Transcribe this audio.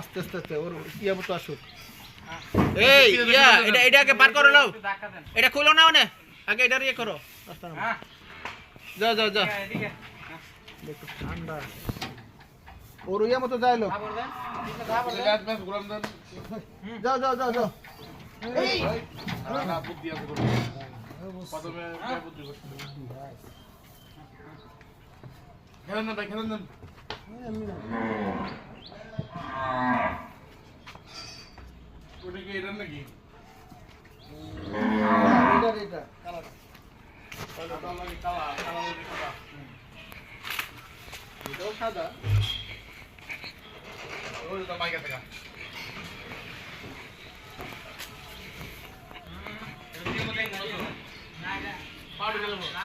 আস্তে আস্তে আস্তে ওর ইয়া মতো আসুক। এই ইয়া এটাকে পার করো নাও, এটা খুলো না মানে আগে এটা ইয়ে করো। যাও যাও যাও, দেখো ঠান্ডা ওর ইয়া মতো যাই লোক। যাও যাও যাও যাও। এই বুদ্ধি আছে প্রথমে বুদ্ধি করতে খেলেন না ভাই, খেলেন না। ওটা কি এটা নাকি? এটা কালার এটাও সাদা। ওই তো মাইকা থাকা